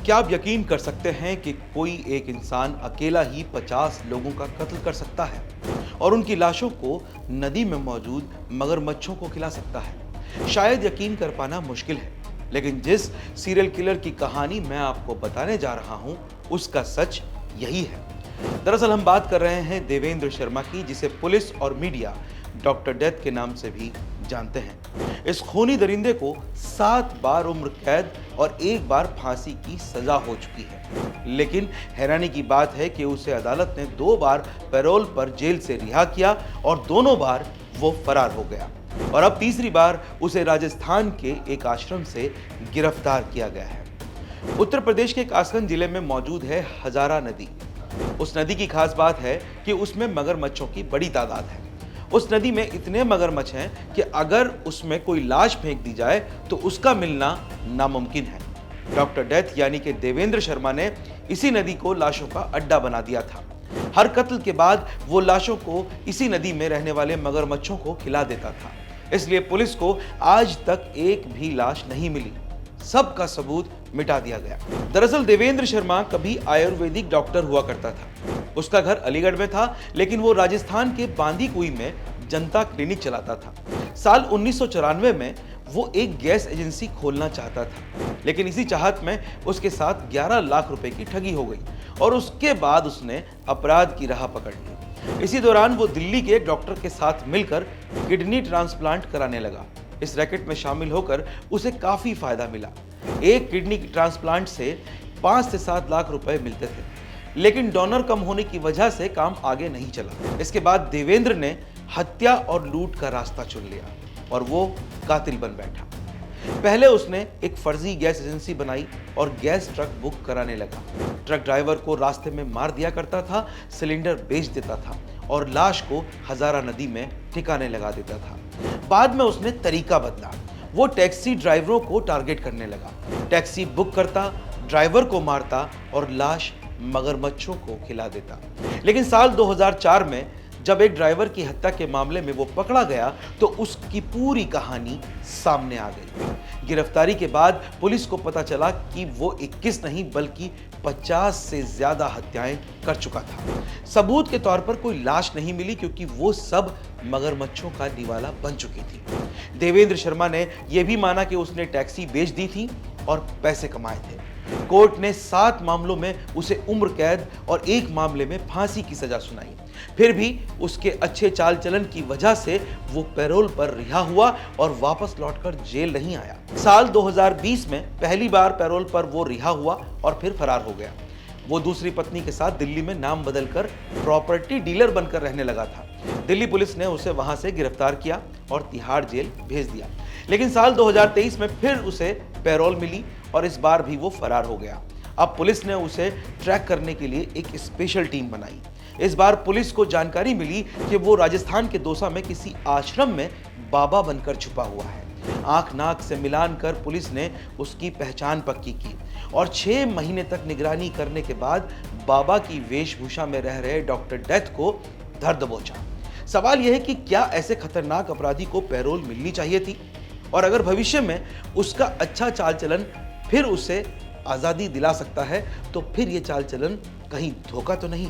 क्या आप यकीन कर सकते हैं कि कोई एक इंसान अकेला ही 50 लोगों का कत्ल कर सकता है और उनकी लाशों को नदी में मौजूद मगरमच्छों को खिला सकता है? शायद यकीन कर पाना मुश्किल है, लेकिन जिस सीरियल किलर की कहानी मैं आपको बताने जा रहा हूं, उसका सच यही है। दरअसल हम बात कर रहे हैं देवेंद्र शर्मा की, जिसे पुलिस और मीडिया डॉक्टर डेथ के नाम से भी जानते हैं। इस खूनी दरिंदे को 7 बार उम्र कैद और 1 बार फांसी की सजा हो चुकी है, लेकिन हैरानी की बात है कि उसे अदालत ने 2 बार पैरोल पर जेल से रिहा किया और दोनों बार वो फरार हो गया और अब तीसरी बार उसे राजस्थान के एक आश्रम से गिरफ्तार किया गया है। उत्तर प्रदेश के कासगंज जिले में मौजूद है हजारा नदी। उस नदी की खास बात है कि उसमें मगरमच्छों की बड़ी तादाद है। उस नदी में इतने मगरमच्छ हैं कि अगर उसमें कोई लाश फेंक दी जाए तो उसका मिलना नामुमकिन है। डॉक्टर डेथ यानी कि देवेंद्र शर्मा ने इसी नदी को लाशों का अड्डा बना दिया था। हर कत्ल के बाद वो लाशों को इसी नदी में रहने वाले मगरमच्छों को खिला देता था, इसलिए पुलिस को आज तक एक भी लाश नहीं मिली। सबका सबूत मिटा दिया गया। दरअसल देवेंद्र शर्मा कभी आयुर्वेदिक डॉक्टर हुआ करता था। उसका घर अलीगढ़ में था, लेकिन वो राजस्थान के बांदीकुई में जनता क्लिनिक चलाता था। साल 1994 में वो एक गैस एजेंसी खोलना चाहता था, लेकिन इसी चाहत में उसके साथ 11 लाख रुपए की ठगी हो गई और उसके बाद उसने अपराध की राह पकड़ ली। इसी दौरान वो दिल्ली के एक डॉक्टर के साथ मिलकर किडनी ट्रांसप्लांट कराने लगा। इस रैकेट में शामिल होकर उसे काफी फायदा मिला। एक किडनी ट्रांसप्लांट से 5 से 7 लाख रुपए मिलते थे, लेकिन डोनर कम होने की वजह से काम आगे नहीं चला। इसके बाद देवेंद्र ने हत्या और लूट का रास्ता चुन लिया और वो कातिल बन बैठा। पहले उसने एक फर्जी गैस एजेंसी बनाई और गैस ट्रक बुक कराने लगा। ट्रक ड्राइवर को रास्ते में मार दिया करता था, सिलेंडर बेच देता था और लाश को हजारा नदी में ठिकाने लगा देता था। बाद में उसने तरीका बदला। वो टैक्सी ड्राइवरों को टारगेट करने लगा। टैक्सी बुक करता, ड्राइवर को मारता और लाश मगरमच्छों को खिला देता। लेकिन साल 2004 में जब एक ड्राइवर की हत्या के मामले में वो पकड़ा गया तो उसकी पूरी कहानी सामने आ गई। गिरफ्तारी के बाद पुलिस को पता चला कि वो 21 नहीं बल्कि 50 से ज्यादा हत्याएं कर चुका था। सबूत के तौर पर कोई लाश नहीं मिली क्योंकि वो सब मगरमच्छों का निवाला बन चुकी थी। देवेंद्र शर्मा ने यह भी माना कि उसने टैक्सी बेच दी थी और पैसे कमाए थे। कोर्ट ने 7 मामलों में उसे उम्र कैद और 1 मामले में फांसी की सजा सुनाई। फिर भी उसके अच्छे चाल चलन की वजह से वो पैरोल पर रिहा हुआ और वापस लौटकर जेल नहीं आया। साल 2020 में पहली बार पैरोल पर वो रिहा हुआ और फिर फरार हो गया। वो दूसरी पत्नी के साथ दिल्ली में नाम बदलकर प्रॉपर्टी डीलर बनकर रहने लगा था। दिल्ली पुलिस ने उसे वहां से गिरफ्तार किया और तिहाड़ जेल भेज दिया। लेकिन साल 2023 में फिर उसे पैरोल मिली और इस बार भी वो फरार हो गया। अब पुलिस ने उसे ट्रैक करने के लिए एक स्पेशल टीम बनाई। इस बार पुलिस को जानकारी मिली कि वो राजस्थान के दौसा में किसी आश्रम में बाबा बनकर छुपा हुआ है। आंख नाक से मिलान कर पुलिस ने उसकी पहचान पक्की की और 6 महीने तक निगरानी करने के बाद बाबा की वेशभूषा में रह रहे डॉक्टर डेथ को धर दबोचा। सवाल यह है कि क्या ऐसे खतरनाक अपराधी को पैरोल मिलनी चाहिए थी, और अगर भविष्य में उसका अच्छा चाल चलन फिर उसे आजादी दिला सकता है तो फिर यह चाल चलन कहीं धोखा तो नहीं?